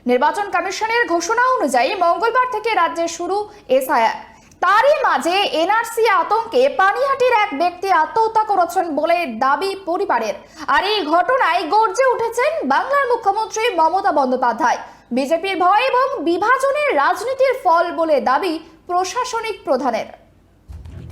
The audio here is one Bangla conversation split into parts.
নির্বাচন কমিশনের ঘোষণা অনুযায়ী মঙ্গলবার থেকে রাজ্যে শুরু এসআইআর। তারই মাঝে এনআরসি আতঙ্কে পানিহাটির এক ব্যক্তি আত্মহত্যা করেছেন বলে দাবি পরিবারের। আর এই ঘটনায় গর্জে উঠেছেন বাংলার মুখ্যমন্ত্রী মমতা বন্দ্যোপাধ্যায়। বিজেপির ভয় এবং বিভাজনের রাজনীতির ফল বলে দাবি প্রশাসনিক প্রধানের।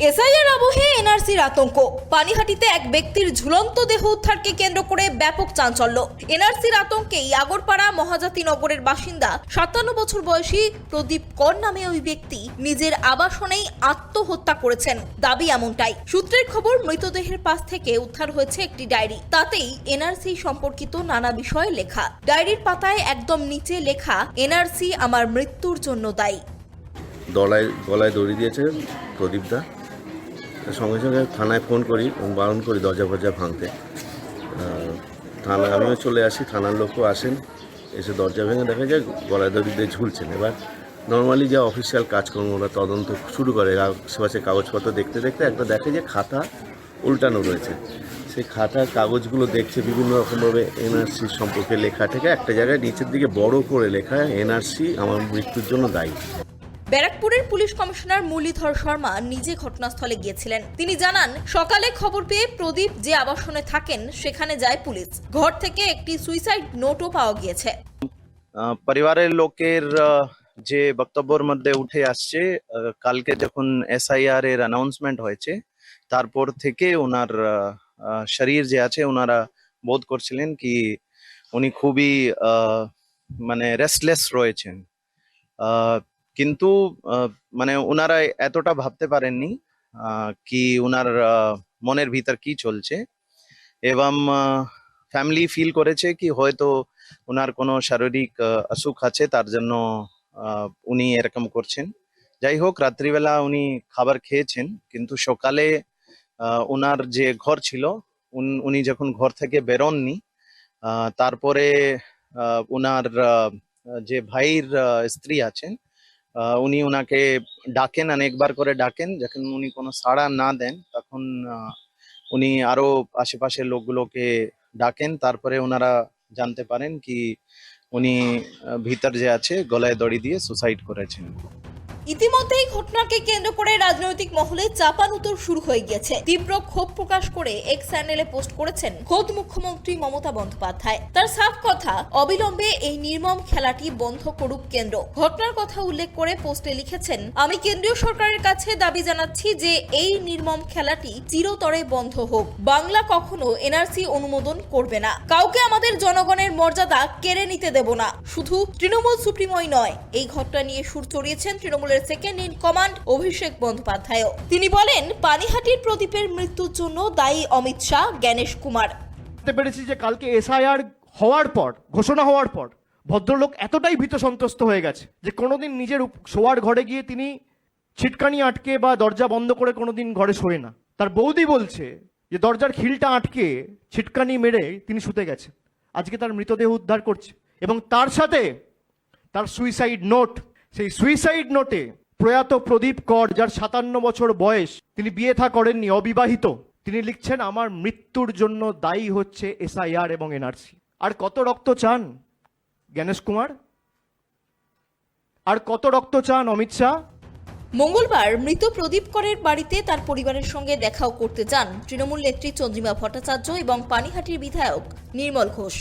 এসআইআর আবহে এনআরসির আতঙ্ক। পানিহাটিতে এক ব্যক্তির ঝুলন্ত দেহ উদ্ধারকে কেন্দ্র করে ব্যাপক চাঞ্চল্য। এনআরসির আতঙ্কেই আগরপাড়া মহাজাতিনগরের বাসিন্দা 57 বছর বয়সী প্রদীপ কর নামে ওই ব্যক্তি নিজের আবাসনেই আত্মহত্যা করেছেন, দাবি এমনটাই। সূত্রের খবর, মৃতদেহের পাশ থেকে উদ্ধার হয়েছে একটি ডায়েরি। তাতেই এনআরসি সম্পর্কিত নানা বিষয় লেখা। ডায়েরির পাতায় একদম নিচে লেখা, এনআরসি আমার মৃত্যুর জন্য দায়ী। গলায় দড়ি দিয়েছে প্রদীপদা। সঙ্গে সঙ্গে থানায় ফোন করি এবং বারণ করি দরজা ফরজা ভাঙতে। আমিও চলে আসি, থানার লোকও আসেন, এসে দরজা ভেঙে দেখা যায় গলায় দড়ি দিয়ে ঝুলছেন। এবার নর্মালি যা অফিসিয়াল কাজকর্ম ওরা তদন্ত শুরু করে, আশেপাশে কাগজপত্র দেখতে দেখতে একটা দেখে যে খাতা উল্টানো রয়েছে। সেই খাতার কাগজগুলো দেখছে বিভিন্ন রকমভাবে এনআরসি সম্পর্কে লেখা থেকে একটা জায়গায় নিচের দিকে বড় করে লেখা, এনআরসি আমার মৃত্যুর জন্য দায়ী। ব্যারাকপুরের পুলিশ কমিশনার মুরলীধর শর্মা নিজে ঘটনাস্থলে গিয়েছিলেন। তিনি জানান, সকালে খবর পেয়ে প্রদীপ যে আবাসনে থাকেন সেখানে যায় পুলিশ। ঘর থেকে একটি সুইসাইড নোটও পাওয়া গিয়েছে। পরিবারের লোকের যে বক্তব্যের মধ্যে উঠে আসছে, কালকে যখন এসআইআর এর অ্যানাউন্সমেন্ট হয়েছে তারপর থেকে ওনার শরীর যে আছে ওনারা বোধ করছিলেন কি উনি খুবই মানে রেস্টলেস রয়েছেন। কিন্তু মানে ওনারা এতটা ভাবতে পারেননি কি ওনার মনের ভিতর কি চলছে, এবং ফ্যামিলি ফিল করেছে কি হয়তো ওনার কোনো শারীরিক অসুখ আছে, তার জন্য উনি এরকম করছেন। যাই হোক, রাত্রিবেলা উনি খাবার খেয়েছেন, কিন্তু সকালে ওনার যে ঘর ছিল উনি যখন ঘর থেকে বেরোননি, তারপরে ওনার যে ভাইয়ের স্ত্রী আছেন উনি ওনাকে ডাকেন, অনেকবার করে ডাকেন। যখন উনি কোনো সাড়া না দেন তখন উনি আরো আশেপাশের লোকগুলোকে ডাকেন। তারপরে ওনারা জানতে পারেন কি উনি ভিতর যে আছে গলায় দড়ি দিয়ে সুসাইড করেছেন। ইতিমধ্যেই ঘটনাকে কেন্দ্র করে রাজনৈতিক মহলে চাপানুতোর শুরু হয়ে গিয়েছে। তীব্র ক্ষোভ প্রকাশ করে এক্স চ্যানেলে পোস্ট করেছেন খোদ মুখ্যমন্ত্রী মমতা বন্দ্যোপাধ্যায়। তার সাফ কথা, অবিলম্বে এই নির্মম খেলাটি বন্ধ করুক কেন্দ্র। ঘটনার কথা উল্লেখ করে পোস্টে লিখেছেন, আমি কেন্দ্রীয় সরকারের কাছে দাবি জানাচ্ছি যে এই নির্মম খেলাটি চিরতরে বন্ধ হোক। বাংলা কখনো এনআরসি অনুমোদন করবে না। কাউকে আমাদের জনগণের মর্যাদা কেড়ে নিতে দেব না। শুধু তৃণমূল সুপ্রিমোই নয়, এই ঘটনা নিয়ে সুর চড়িয়েছেন Trinamool second in command Abhishek Bandyopadhyay. তিনি বলেন, পানিহাটির প্রদীপের মৃত্যুর জন্য দায়ী অমিত শাহ, জ্ঞানেশ কুমার। পেরেছি যে কালকে এসআইআর হওয়ার পর, ঘোষণা হওয়ার পর ভদ্রলোক এতটাই ভীত সন্ত্রস্ত হয়ে গেছে যে কোনোদিন নিজের শোয়ার ঘরে গিয়ে তিনি ছিটকানি আটকে বা দরজা বন্ধ করে কোনোদিন ঘরে শোয় না। তার বৌদি বলছে যে দরজার খিলটা আটকে ছিটকানি মেরে তিনি শুতে গেছে। আজকে তার মৃতদেহ উদ্ধার করছে এবং তার সাথে তার সুইসাইড নোট। সেই সুইসাইড নোটে প্রয়াত প্রদীপ কর, যার 57 বছর বয়স, তিনি বিয়ে থা করেননি, অবিবাহিত, তিনি লিখছেন, আমার মৃত্যুর জন্য দায়ী হচ্ছে এসআইআর এবং এনআরসি। আর কত রক্ত চান জ্ঞানেশ কুমার? আর কত রক্ত চান অমিত শাহ? মঙ্গলবার মৃত প্রদীপ করের বাড়িতে তার পরিবারের সঙ্গে দেখাও করতে যান তৃণমূল নেত্রী চন্দ্রিমা ভট্টাচার্য এবং পানিহাটির বিধায়ক নির্মল ঘোষ।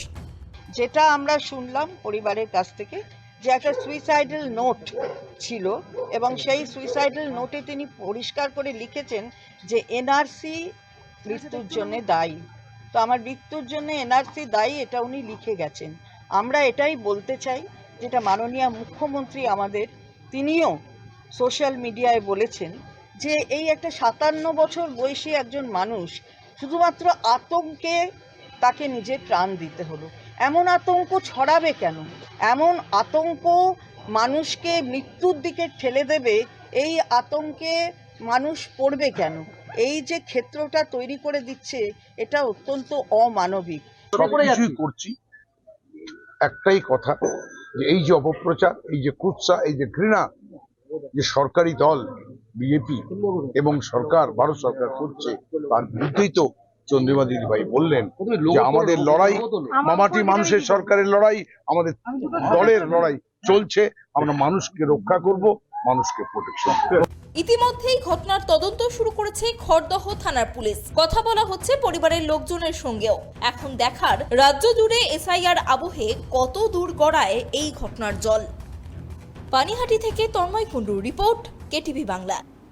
যেটা আমরা শুনলাম পরিবারের কাছ থেকে, যে একটা সুইসাইডাল নোট ছিল এবং সেই সুইসাইডাল নোটে তিনি পরিষ্কার করে লিখেছেন যে এনআরসি মৃত্যুর জন্য দায়ী। তো আমার মৃত্যুর জন্য এনআরসি দায়ী, এটা উনি লিখে গেছেন। আমরা এটাই বলতে চাই, যেটা মাননীয় মুখ্যমন্ত্রী আমাদের, তিনিও সোশ্যাল মিডিয়ায় বলেছেন যে এই একটা 57 বছর বয়সী একজন মানুষ শুধুমাত্র আতঙ্কে তাকে নিজের প্রাণ দিতে হলো। এমন আতঙ্ক ছড়াবে কেন? এমন আতঙ্ক মানুষকে মৃত্যুর দিকে ঠেলে দেবে, এই আতঙ্কে মানুষ পড়বে কেন? এই যে ক্ষেত্রটা তৈরি করে দিচ্ছে, এটা অত্যন্ত অমানবিক। সবকিছুই করছি, একটাই কথা, যে এই যে অপপ্রচার, এই যে কুৎসা, এই যে ঘৃণা যে সরকারি দল বিজেপি এবং সরকার, ভারত সরকার করছে, তার বিরুদ্ধেই তো চন্দ্রিমা দিদিভাই বললেন যে আমাদের লড়াই মামাটি মানুষের সরকারের লড়াই, আমাদের দলের লড়াই চলছে। আমরা মানুষকে রক্ষা করব, মানুষকে প্রোটেকশন। ইতিমধ্যেই ঘটনার তদন্ত শুরু করেছে খড়দহ থানার পুলিশ। কথা বলা হচ্ছে পরিবারের লোকজনের সঙ্গেও। এখন দেখার রাজ্য জুড়ে এসআইআর আবহে কত দূর গড়ায় এই ঘটনার জল। পানিহাটি থেকে তন্ময় কুণ্ডুর রিপোর্ট, কেটিভি বাংলা।